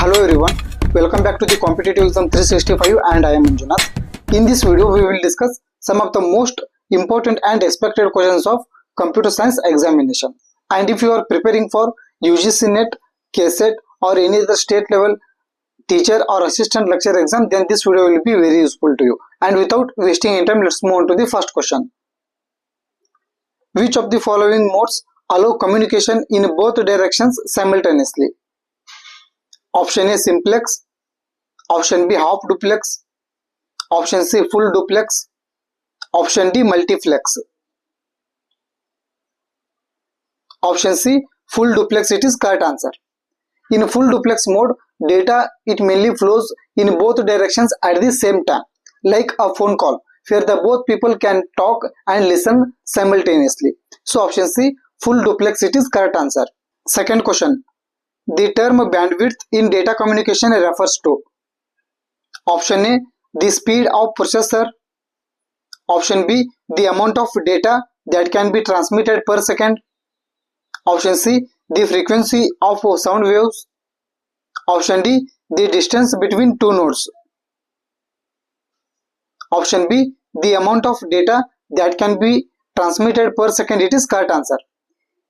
Hello everyone, welcome back to the Competitive Exam 365 and I am Manjunath. In this video we will discuss some of the most important and expected questions of computer science examination. And if you are preparing for UGC NET, KSET or any other state level teacher or assistant lecturer exam, then this video will be very useful to you. And without wasting any time, let's move on to the first question. Which of the following modes allow communication in both directions simultaneously? Option A simplex, option B half duplex, option C full duplex, option D multiplex. Option C full duplex, it is correct answer. In full duplex mode, data it mainly flows in both directions at the same time, like a phone call where the both people can talk and listen simultaneously. So option C full duplex, it is correct answer. Second question. The term bandwidth in data communication refers to option A the speed of processor, option B the amount of data that can be transmitted per second, option C the frequency of sound waves, option D the distance between two nodes, option B the amount of data that can be transmitted per second, it is correct answer.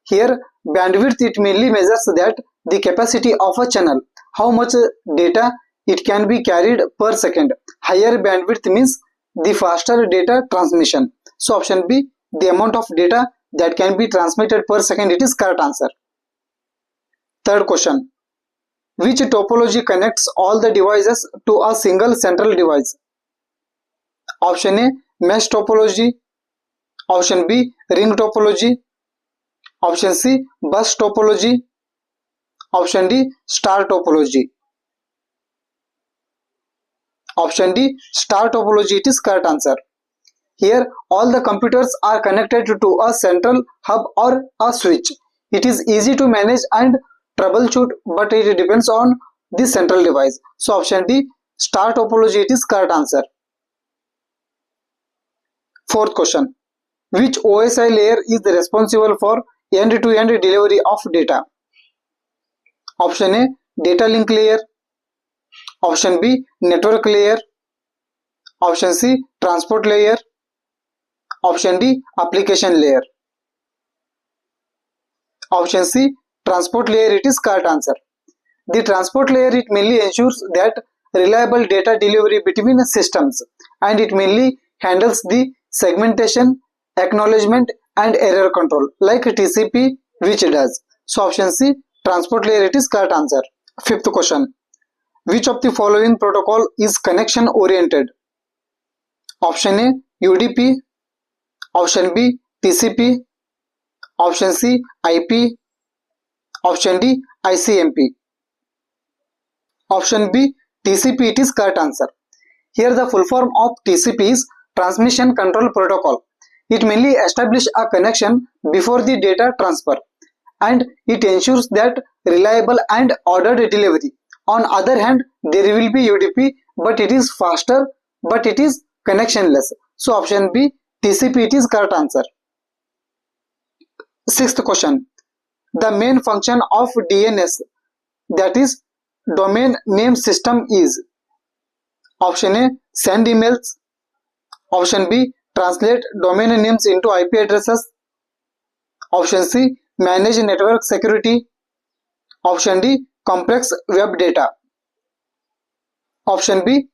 Here bandwidth it mainly measures that the capacity of a channel, how much data it can be carried per second. Higher bandwidth means the faster data transmission. So option B the amount of data that can be transmitted per second, it is correct answer. Third question. Which topology connects all the devices to a single central device? Option A mesh topology, option B ring topology, option C bus topology, option D star topology. Option D star topology, it is correct answer. Here all the computers are connected to a central hub or a switch. It is easy to manage and troubleshoot, but it depends on the central device. So option D star topology, it is correct answer. Fourth question. Which OSI layer is responsible for end-to-end delivery of data? Option A data link layer, option B network layer, option C transport layer, option D application layer. Option C transport layer, it is correct answer. The transport layer it mainly ensures that reliable data delivery between systems, and it mainly handles the segmentation, acknowledgement and error control like TCP which does. So option C transport layer, it is correct answer. Fifth question. Which of the following protocol is connection oriented? Option A UDP, option B TCP, option C IP, option D ICMP. Option B TCP, it is correct answer. Here the full form of TCP is Transmission Control Protocol. It mainly establishes a connection before the data transfer, and it ensures that reliable and ordered delivery. On other hand, there will be UDP, but it is faster, but it is connectionless. So option B TCP, it is correct answer. Sixth question. The main function of DNS, that is domain name system, is option A send emails, option B translate domain names into IP addresses, option C manage network security, option D complex web data. Option B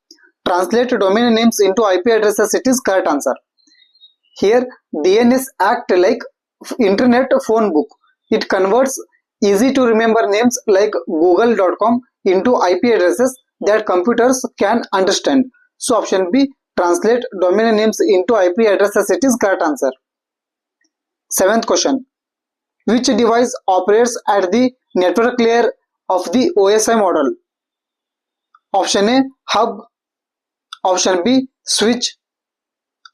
translate domain names into IP addresses, it is correct answer. Here DNS act like internet phone book. It converts easy to remember names like google.com into IP addresses that computers can understand. So option B translate domain names into IP addresses, it is correct answer. Seventh question. Which device operates at the network layer of the OSI model? Option A hub, option B switch,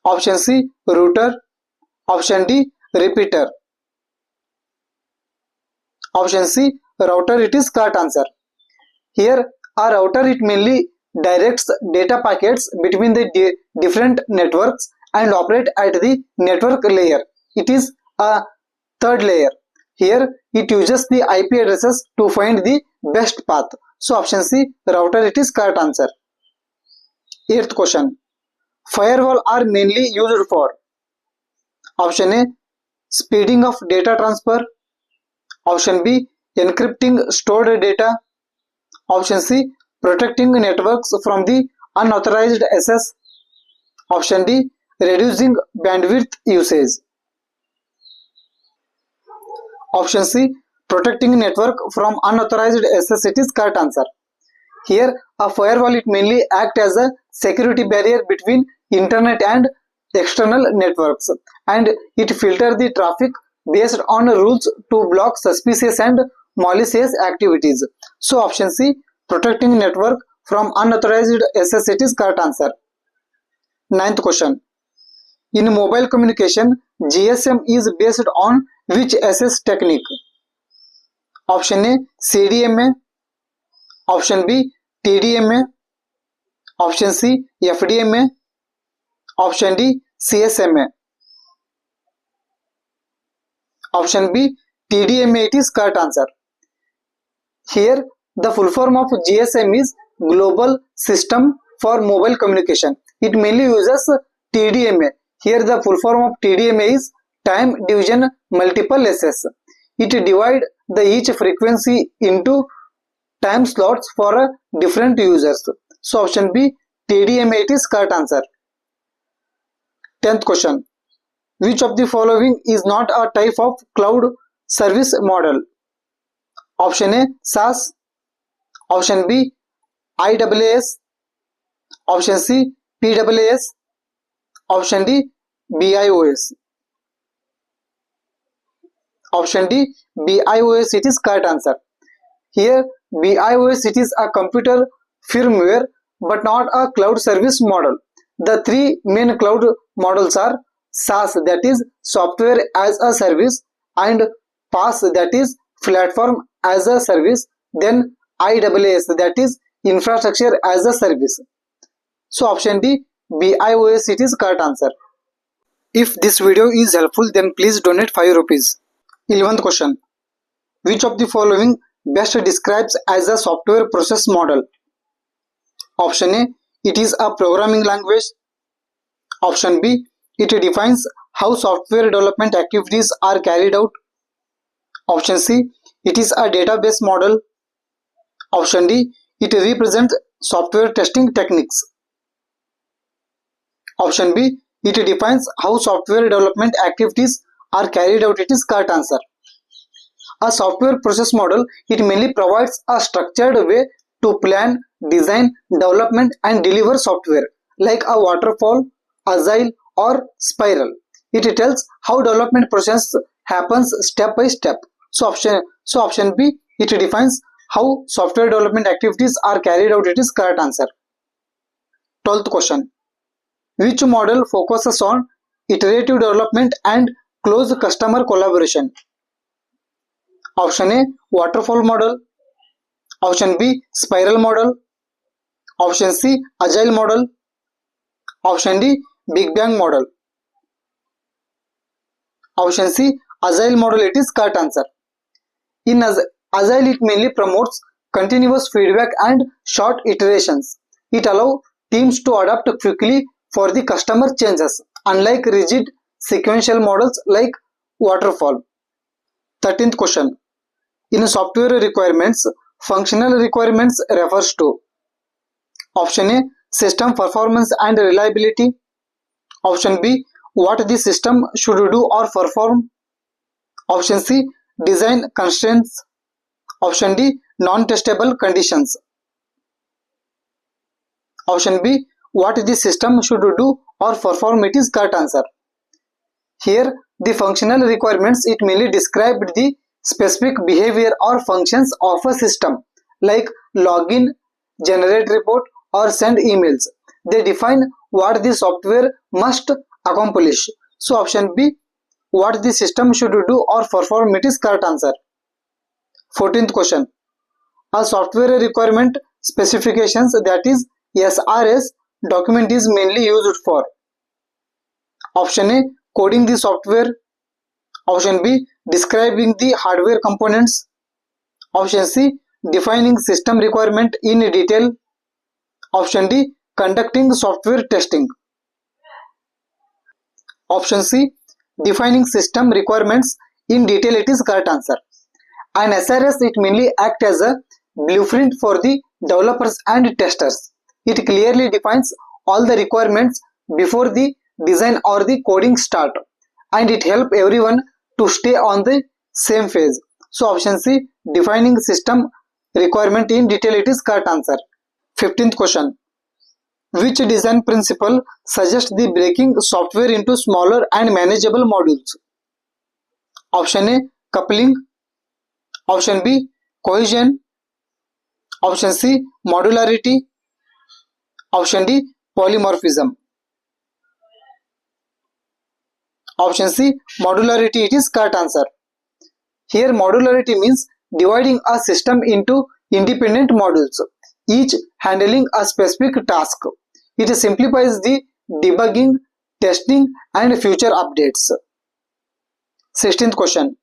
option C router, option D repeater. Option C router, it is correct answer. Here a router it mainly directs data packets between the different networks and operate at the network layer. It is a third layer. Here it uses the IP addresses to find the best path. So option C, router, it is correct answer. 8th question. Firewall are mainly used for. Option A, speeding of data transfer. Option B, encrypting stored data. Option C, protecting networks from the unauthorized access. Option D, reducing bandwidth usage. Option C, protecting network from unauthorized access, it is correct answer. Here, a firewall it mainly acts as a security barrier between internet and external networks, and it filters the traffic based on rules to block suspicious and malicious activities. So option C, protecting network from unauthorized access, it is correct answer. 9th question. In mobile communication, GSM is based on which access technique? Option A, CDMA. Option B, TDMA. Option C, FDMA. Option D, CSMA. Option B, TDMA, it is correct answer. Here, the full form of GSM is Global System for Mobile Communication. It mainly uses TDMA. Here, the full form of TDMA is Time Division Multiple Access. It divides the each frequency into time slots for different users. So option B, TDMA, it is correct answer. 10th question. Which of the following is not a type of cloud service model? Option A, SaaS. Option B, IaaS. Option C, PaaS. Option D, BIOS. Option D, BIOS, it is correct answer. Here, BIOS, it is a computer firmware but not a cloud service model. The three main cloud models are SaaS, that is software as a service, and PaaS, that is platform as a service, then IaaS, that is infrastructure as a service. So option D, BIOS, it is correct answer. If this video is helpful, then please donate 5 rupees. 11th question. Which of the following best describes as a software process model? Option A, it is a programming language. Option B, it defines how software development activities are carried out. Option C, it is a database model. Option D, it represents software testing techniques. Option B, it defines how software development activities are carried out, it is correct answer. A software process model, it mainly provides a structured way to plan, design, development and deliver software, like a waterfall, agile or spiral. It tells how development process happens step by step. So option B, it defines how software development activities are carried out, it is correct answer. 12th question. Which model focuses on iterative development and close customer collaboration? Option A, waterfall model. Option B, spiral model. Option C, agile model. Option D, Big Bang model. Option C, agile model, it is correct answer. In agile, it mainly promotes continuous feedback and short iterations. It allows teams to adapt quickly for the customer changes, unlike rigid sequential models like waterfall. 13th question. In software requirements, functional requirements refers to. Option A, system performance and reliability. Option B, what the system should do or perform. Option C, design constraints. Option D, non-testable conditions. Option B, what the system should do or perform, it is correct answer. Here, the functional requirements, it mainly describe the specific behavior or functions of a system, like login, generate report or send emails. They define what the software must accomplish. So option B, what the system should do or perform, it is correct answer. 14th question. A software requirement specifications, that is SRS document, is mainly used for. Option A, coding the software. Option B, describing the hardware components. Option C, defining system requirement in detail. Option D, conducting software testing. Option C, defining system requirements in detail. It is correct answer. An SRS, it mainly acts as a blueprint for the developers and testers. It clearly defines all the requirements before the design or the coding start, and it helps everyone to stay on the same phase. So option C, defining system requirement in detail, it is correct answer. 15th question. Which design principle suggests the breaking software into smaller and manageable modules? Option A, coupling. Option B, cohesion. Option C, modularity. Option D, polymorphism. Option C, modularity, it is correct answer. Here modularity means dividing a system into independent modules, each handling a specific task. It simplifies the debugging, testing and future updates. 16th question.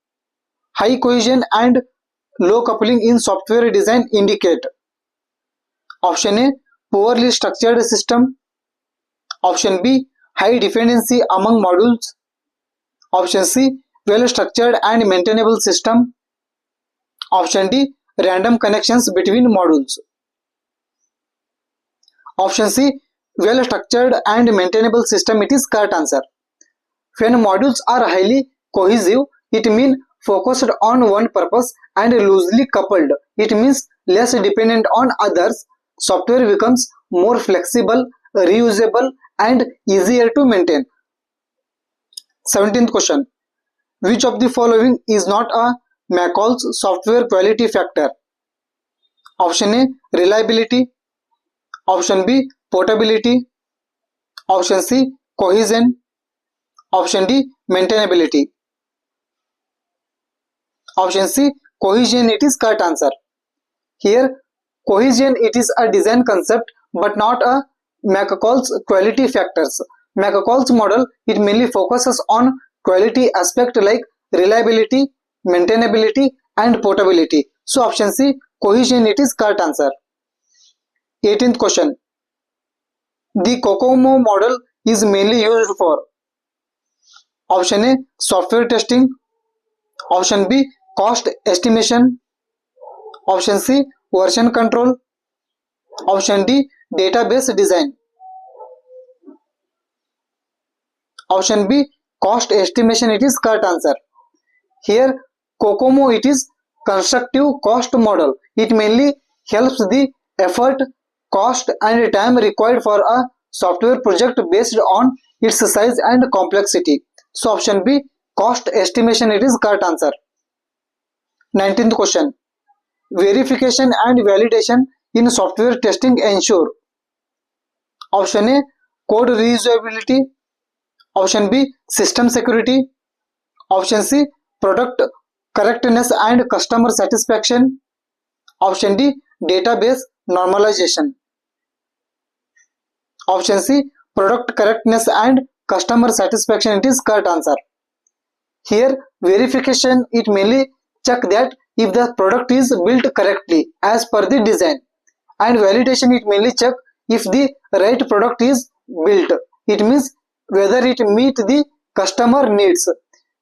High cohesion and low coupling in software design indicate. Option A, poorly structured system. Option B, high dependency among modules. Option C, well structured and maintainable system. Option D, random connections between modules. Option C, well structured and maintainable system, it is correct answer. When modules are highly cohesive, it means focused on one purpose and loosely coupled. It means less dependent on others. Software becomes more flexible, reusable and easier to maintain. 17th question. Which of the following is not a McCall's software quality factor? Option A, reliability. Option B, portability. Option C, cohesion. Option D, maintainability. Option C, cohesion, it is correct answer. Here cohesion, it is a design concept but not a McCall's quality factors. McCall's model, it mainly focuses on quality aspect like reliability, maintainability and portability. So option C, cohesion, it is correct answer. 18th question. The COCOMO model is mainly used for. Option A, software testing. Option B, cost estimation. Option C, version control. Option D, database design. Option B, cost estimation, it is correct answer. Here COCOMO, it is constructive cost model. It mainly helps the effort, cost and time required for a software project based on its size and complexity. So option B, cost estimation, it is correct answer. 19th question. Verification and validation in software testing ensure. Option A, code reusability. Option B, system security. Option C, product correctness and customer satisfaction. Option D, database normalization. Option C, product correctness and customer satisfaction, it is correct answer. Here verification, it mainly check that if the product is built correctly as per the design, and validation, it mainly check if the right product is built. It means whether it meet the customer needs.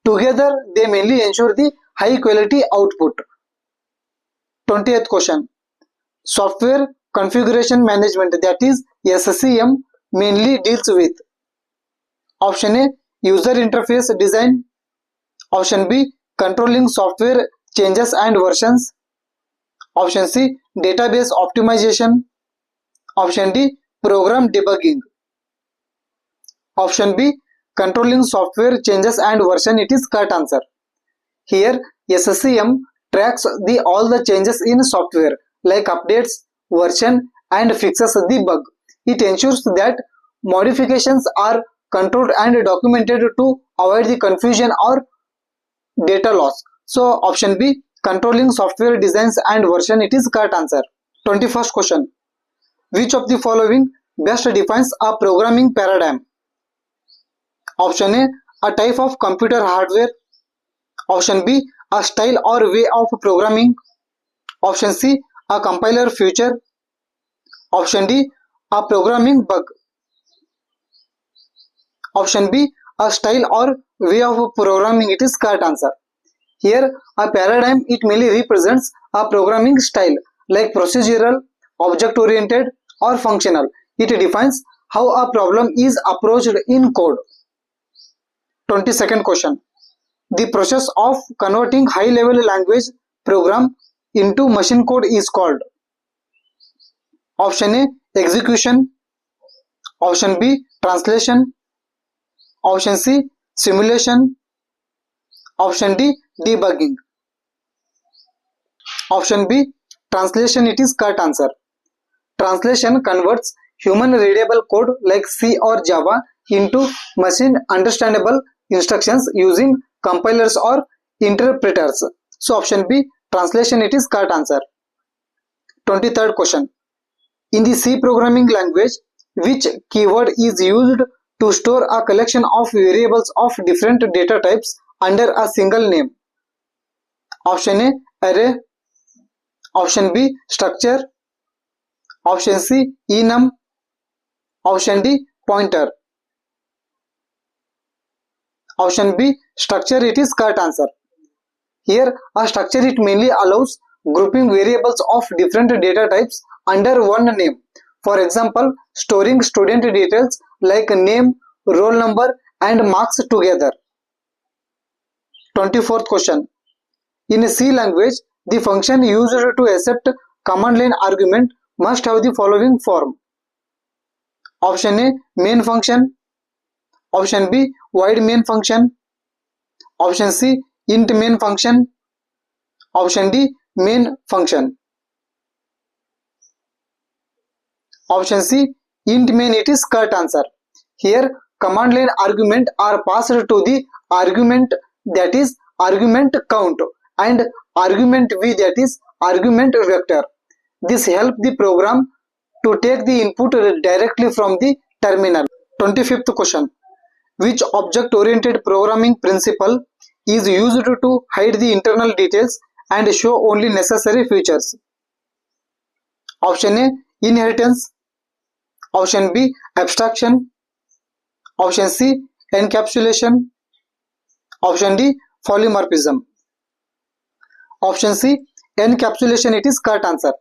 Together they mainly ensure the high quality output. 20th question. Software configuration management, that is SCM, mainly deals with. Option A, user interface design. Option B, controlling software changes and versions. Option C, database optimization. Option D, program debugging. Option B, controlling software changes and version, it is correct answer. Here SCM tracks all the changes in software like updates, version and fixes the bug. It ensures that modifications are controlled and documented to avoid the confusion or data loss. So option B, controlling software designs and version, it is correct answer. 21st question. Which of the following best defines a programming paradigm? Option A type of computer hardware. Option B, a style or way of programming. Option C, a compiler feature. Option D, a programming bug. Option B, a style or way of programming. It is correct answer. Here, a paradigm it mainly represents a programming style like procedural, object-oriented, or functional. It defines how a problem is approached in code. 22nd question. The process of converting high-level language program into machine code is called. Option A, execution. Option B, translation. Option C, simulation. Option D, debugging. Option B, translation. It is correct answer. Translation converts human readable code like C or Java into machine understandable instructions using compilers or interpreters. So option B, translation. It is correct answer. 23rd question. In the C programming language, which keyword is used to store a collection of variables of different data types under a single name? Option A, array. Option B, structure. Option C, enum. Option D, pointer. Option B, structure. It is correct answer. Here, a structure it mainly allows grouping variables of different data types under one name. For example, storing student details like name, roll number, and marks together. 24th question. In a C language, the function used to accept command line argument must have the following form. Option A, main function. Option B, void main function. Option C, int main function. Option D, main function. Option C, int main. It is correct answer. Here, command line argument are passed to the argument, that is argument count, and argument v, that is argument vector. This helps the program to take the input directly from the terminal. 25th question. Which object-oriented programming principle is used to hide the internal details and show only necessary features? Option A, inheritance. Option B, abstraction. Option C, encapsulation. Option D, polymorphism. Option C, encapsulation. It is correct answer.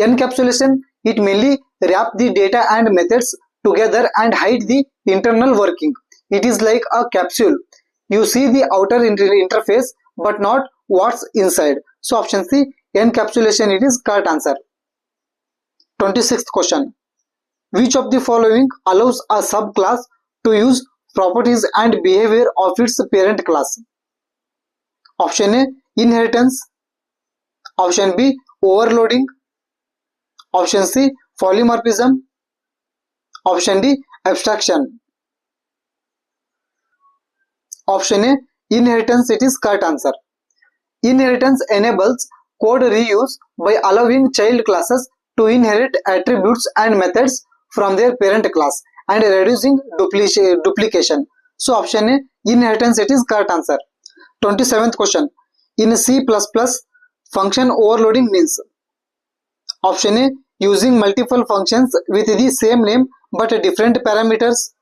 Encapsulation it mainly wrap the data and methods together and hide the internal working. It is like a capsule. You see the outer interface but not what's inside. So option C, encapsulation. It is correct answer. 26th question. Which of the following allows a subclass to use properties and behavior of its parent class? Option A, inheritance. Option B, overloading. Option C, polymorphism. Option D, abstraction. Option A, inheritance. It is correct answer. Inheritance enables code reuse by allowing child classes to inherit attributes and methods from their parent class and reducing duplication. So option A, inheritance. It is correct answer. 27th question. In C++, function overloading means. Option A, using multiple functions with the same name but different parameters.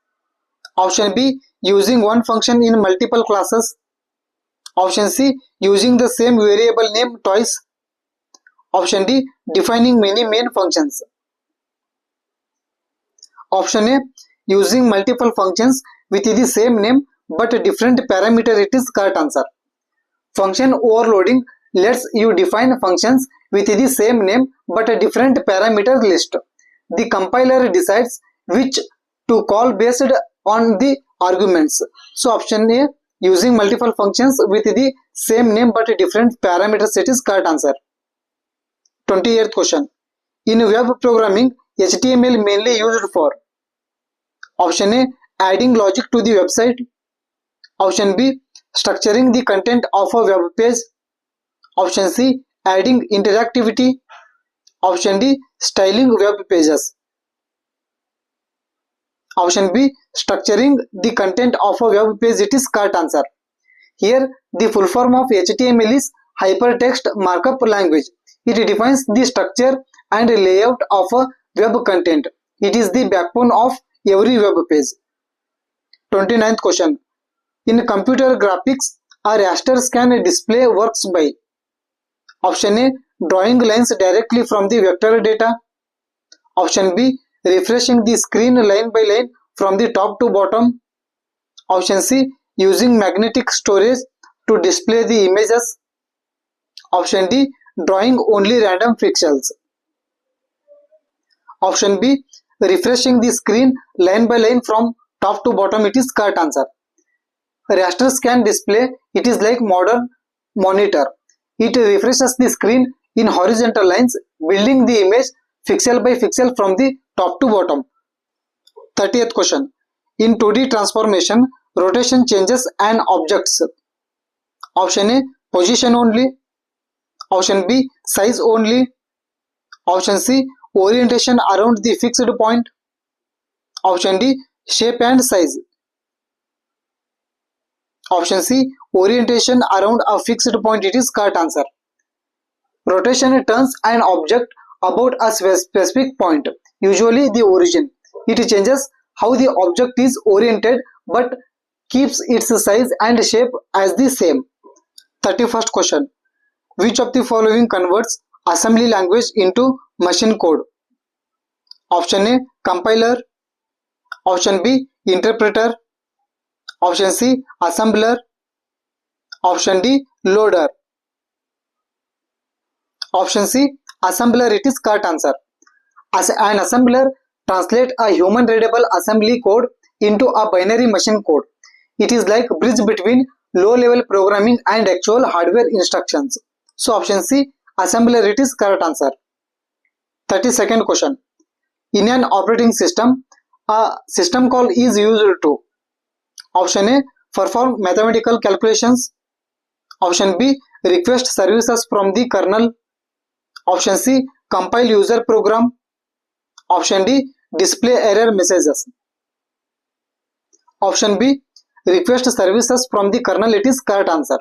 Option B, using one function in multiple classes. Option C, using the same variable name twice. Option D, defining many main functions. Option A, using multiple functions with the same name but different parameter. It is correct answer. Function overloading lets you define functions with the same name but a different parameter list. The compiler decides which to call based on the arguments. So option A, using multiple functions with the same name but different parameters. It is correct answer. 28th question. In web programming, HTML mainly used for. Option A, adding logic to the website. Option B, structuring the content of a web page. Option C, adding interactivity. Option D, styling web pages. Option B, structuring the content of a web page. It is correct answer. Here, the full form of HTML is Hypertext Markup Language. It defines the structure and layout of a web content. It is the backbone of every web page. 29th question. In computer graphics, a raster scan display works by option A. Drawing lines directly from the vector data. Option B. Refreshing the screen line by line from the top to bottom. Option C. Using magnetic storage to display the images. Option D. Drawing only random pixels. Option B. Refreshing the screen line by line from top to bottom. It is correct answer. Raster scan display, it is like modern monitor. It refreshes the screen in horizontal lines, building the image pixel by pixel from the top to bottom. 30th question. In 2D transformation, rotation changes an object's option A. Position only. Option B. Size only. Option C. Orientation around the fixed point. Option D. Shape and size. Option C. Orientation around a fixed point. It is correct answer. Rotation turns an object about a specific point, usually the origin. It changes how the object is oriented but keeps its size and shape as the same. 31st question. Which of the following converts assembly language into machine code? Option A. Compiler. Option B. Interpreter. Option C. Assembler. Option D. Loader. Option C. Assembler. It is correct answer. As an assembler translates a human readable assembly code into a binary machine code. It is like a bridge between low level programming and actual hardware instructions. So option C. Assembler. It is correct answer. 32nd question. In an operating system, a system call is used to option A. Perform mathematical calculations. Option B. Request services from the kernel. Option C. Compile user program. Option D. Display error messages. Option B. Request services from the kernel. It is correct answer.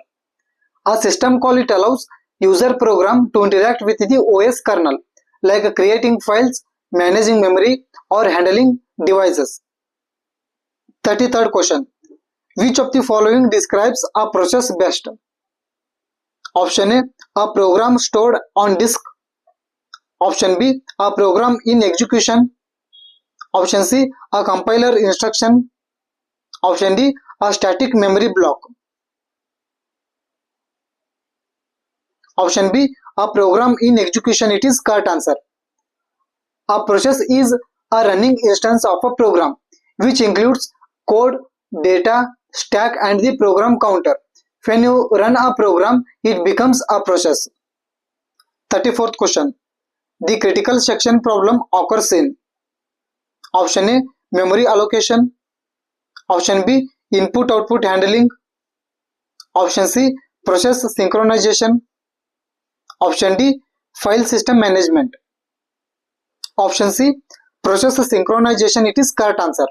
A system call, it allows user program to interact with the OS kernel, like creating files, managing memory, or handling devices. 33rd question. Which of the following describes a process best? Option A. A program stored on disk. Option B. A program in execution. Option C. A compiler instruction. Option D. A static memory block. Option B. A program in execution. It is correct answer. A process is a running instance of a program which includes code, data, stack and the program counter. When you run a program, it becomes a process. 34th question. The critical section problem occurs in option A. Memory allocation. Option B. Input output handling. Option C. Process synchronization. Option D. File system management. Option C. Process synchronization. It is correct answer.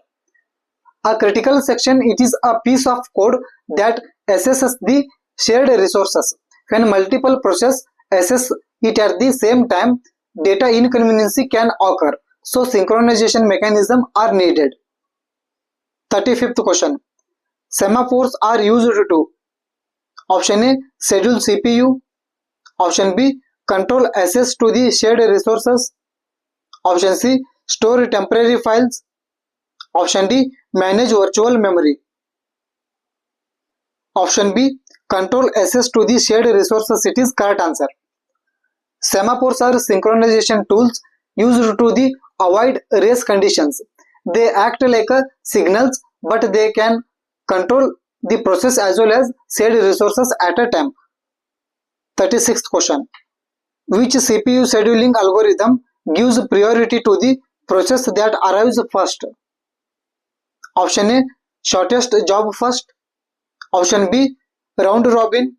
A critical section, it is a piece of code that assesses the shared resources. When multiple processes access it at the same time, data inconvenience can occur. So synchronization mechanisms are needed. 35th question. Semaphores are used to option A. Schedule CPU. Option B. Control access to the shared resources. Option C. Store temporary files. Option D. Manage virtual memory. Option B. Control access to the shared resources. It is correct answer. Semaphores are synchronization tools used to avoid race conditions. They act like signals, but they can control the process as well as shared resources at a time. 36th question. Which CPU scheduling algorithm gives priority to the process that arrives first? Option A. Shortest job first. Option B. Round robin.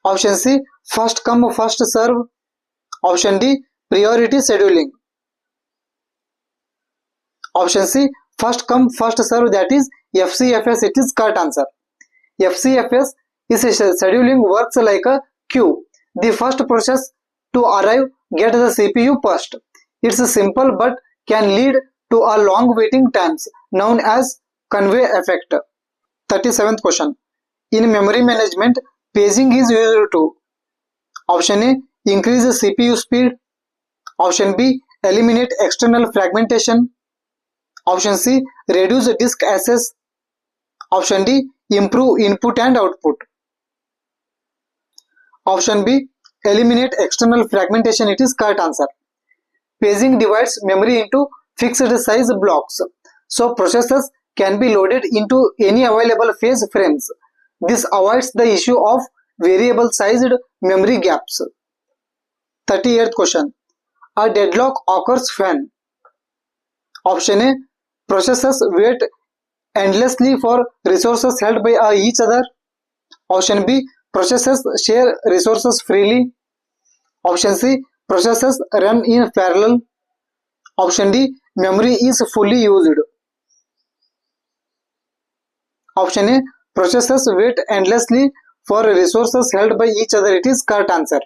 Option C. First come first serve. Option D. Priority scheduling. Option C. First come first serve, that is FCFS. It is correct answer. FCFS is scheduling works like a queue. The first process to arrive get the CPU first. It's simple but can lead to a long waiting times known as convey effect. 37th question. In memory management, paging is used to option A. Increase the CPU speed. Option B. Eliminate external fragmentation. Option C. Reduce disk access. Option D. Improve input and output. Option B. Eliminate external fragmentation. It is correct answer. Paging divides memory into fixed size blocks, so processors can be loaded into any available phase frames. This avoids the issue of variable sized memory gaps. 38th question. A deadlock occurs when option A. Processors wait endlessly for resources held by each other. Option B. Processors share resources freely. Option C. Processes run in parallel. Option D. Memory is fully used. Option A. Processes wait endlessly for resources held by each other. It is correct answer.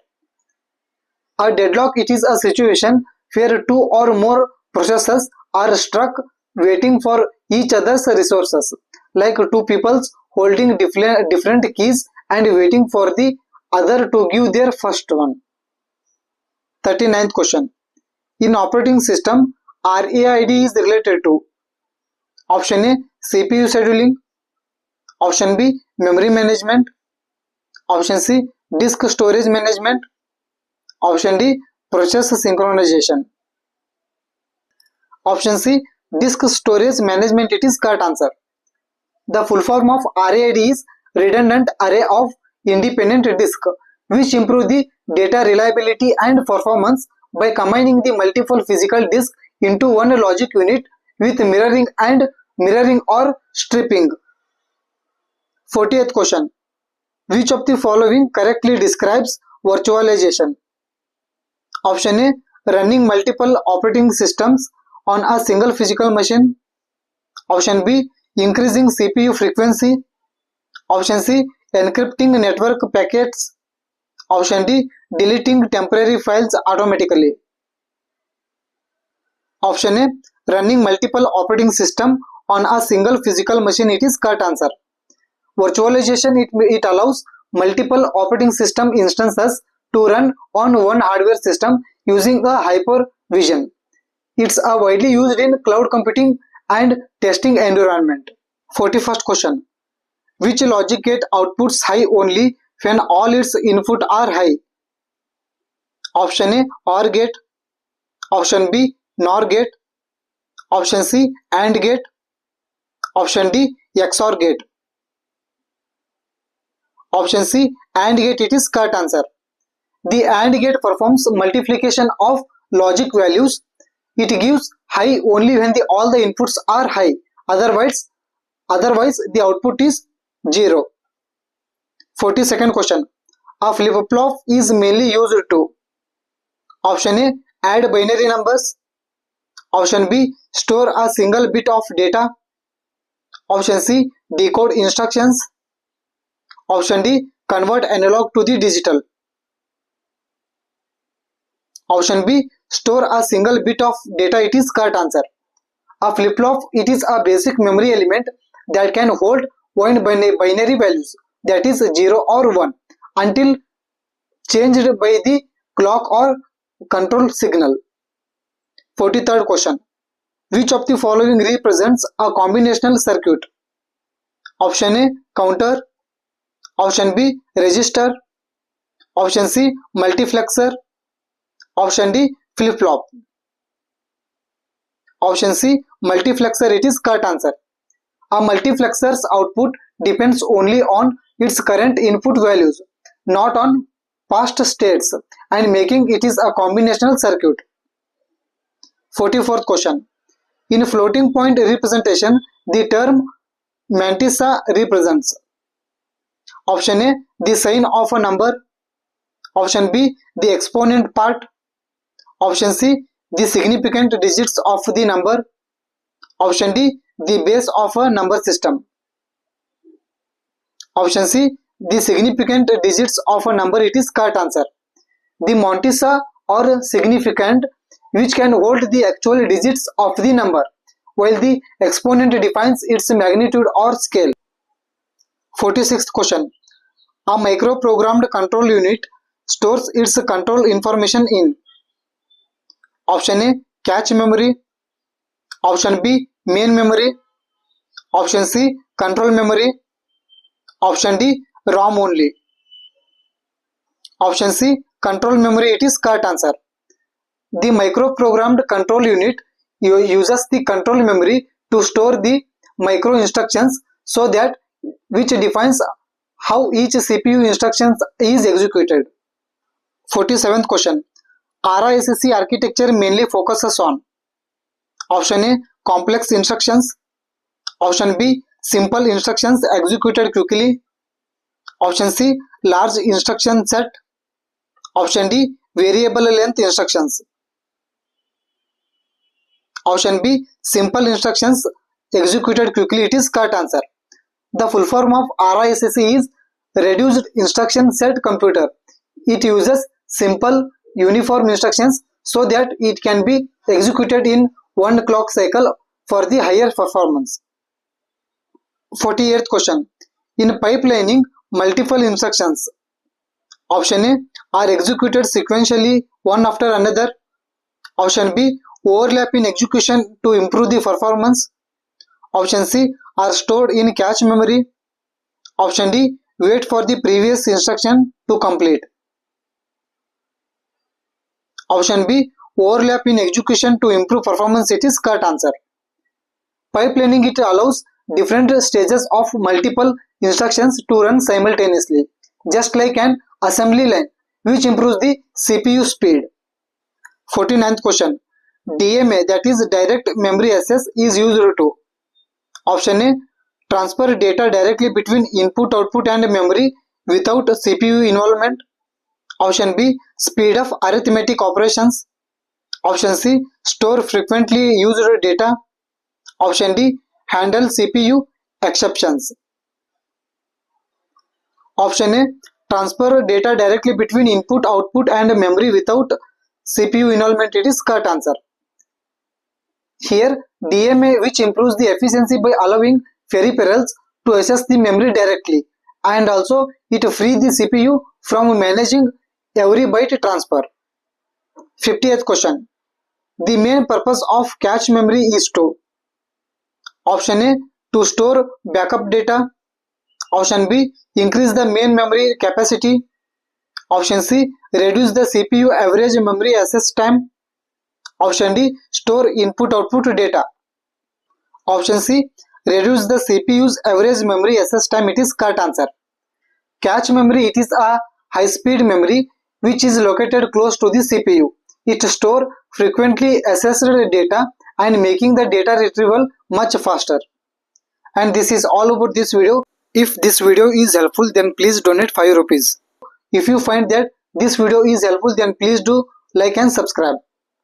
A deadlock it is a situation where two or more processes are stuck waiting for each other's resources, like two people holding different keys and waiting for the other to give their first one. 39th question. In operating system, RAID is related to option A. CPU scheduling. Option B. Memory management. Option C. Disk storage management. Option D. Process synchronization. Option C. Disk storage management. It is correct answer. The full form of RAID is redundant array of independent disk, which improve the data reliability and performance by combining the multiple physical disks into one logic unit with mirroring or stripping. 40th question. Which of the following correctly describes virtualization? Option A. Running multiple operating systems on a single physical machine. Option B. Increasing CPU frequency. Option C. Encrypting network packets. Option D. Deleting temporary files automatically. Option A. Running multiple operating system on a single physical machine. It is correct answer. Virtualization it allows multiple operating system instances to run on one hardware system using a hypervision. It's widely used in cloud computing and testing environment. 41st question. Which logic gate outputs high only when all its input are high? Option A. OR gate. Option B. NOR gate. Option C. AND gate. Option D. XOR gate. Option C. AND gate it is correct answer. The AND gate performs multiplication of logic values. It gives high only when all the inputs are high. Otherwise the output is 0. 42nd question. A flip-flop is mainly used to option A. Add binary numbers. Option B. Store a single bit of data. Option C. Decode instructions. Option D. Convert analog to the digital. Option B. Store a single bit of data. It is correct answer. A flip-flop it is a basic memory element that can hold one binary values, that is 0 or 1, until changed by the clock or control signal. 43rd question. Which of the following represents a combinational circuit? Option A. Counter. Option B. Register. Option C. Multiplexer. Option D. Flip-flop. Option C. Multiplexer it is correct answer. A multiplexer's output depends only on its current input values, not on past states, and making it is a combinational circuit. 44th question. In floating point representation, the term mantissa represents option A. The sign of a number. Option B. The exponent part. Option C. The significant digits of the number. Option D. The base of a number system. Option C. The significant digits of a number it is correct answer. the mantissa or significand, which can hold the actual digits of the number, while the exponent defines its magnitude or scale. 46th question. A microprogrammed control unit stores its control information in option A cache memory, option B main memory, option C control memory, option D ROM only. Option C control memory, it is correct answer. The microprogrammed control unit uses the control memory to store the micro instructions so that which defines how each CPU instruction is executed. 47th question. RISC architecture mainly focuses on option A complex instructions, option B simple instructions executed quickly, option C large instruction set, option D variable length instructions. Option B simple instructions executed quickly, it is correct answer. The full form of RISC is Reduced Instruction Set Computer. It uses simple uniform instructions so that it can be executed in one clock cycle for the higher performance. 48th question. In pipelining, multiple instructions option A are executed sequentially one after another, option B overlap in execution to improve the performance, option C are stored in cache memory, option D wait for the previous instruction to complete. Option B overlap in execution to improve performance, it is correct answer. Pipelining, it allows different stages of multiple instructions to run simultaneously, just like an assembly line, which improves the CPU speed. 49th question. DMA, that is direct memory access, is used to option A transfer data directly between input, output and memory without CPU involvement, option B speed up arithmetic operations, option C store frequently used data, option D handle CPU exceptions. Option A transfer data directly between input, output and memory without CPU involvement, it is correct answer. Here DMA, which improves the efficiency by allowing peripherals to access the memory directly, and also it frees the CPU from managing every byte transfer. 50th question. The main purpose of cache memory is to option A to store backup data, option B increase the main memory capacity, option C reduce the CPU average memory access time, option D store input output data, option C reduce the CPU's average memory access time, it is correct answer. Cache memory, it is a high speed memory which is located close to the CPU. It stores frequently accessed data and making the data retrieval much faster. And this is all about this video. If this video is helpful, then please donate 5 rupees. If you find that this video is helpful, then please do like and subscribe.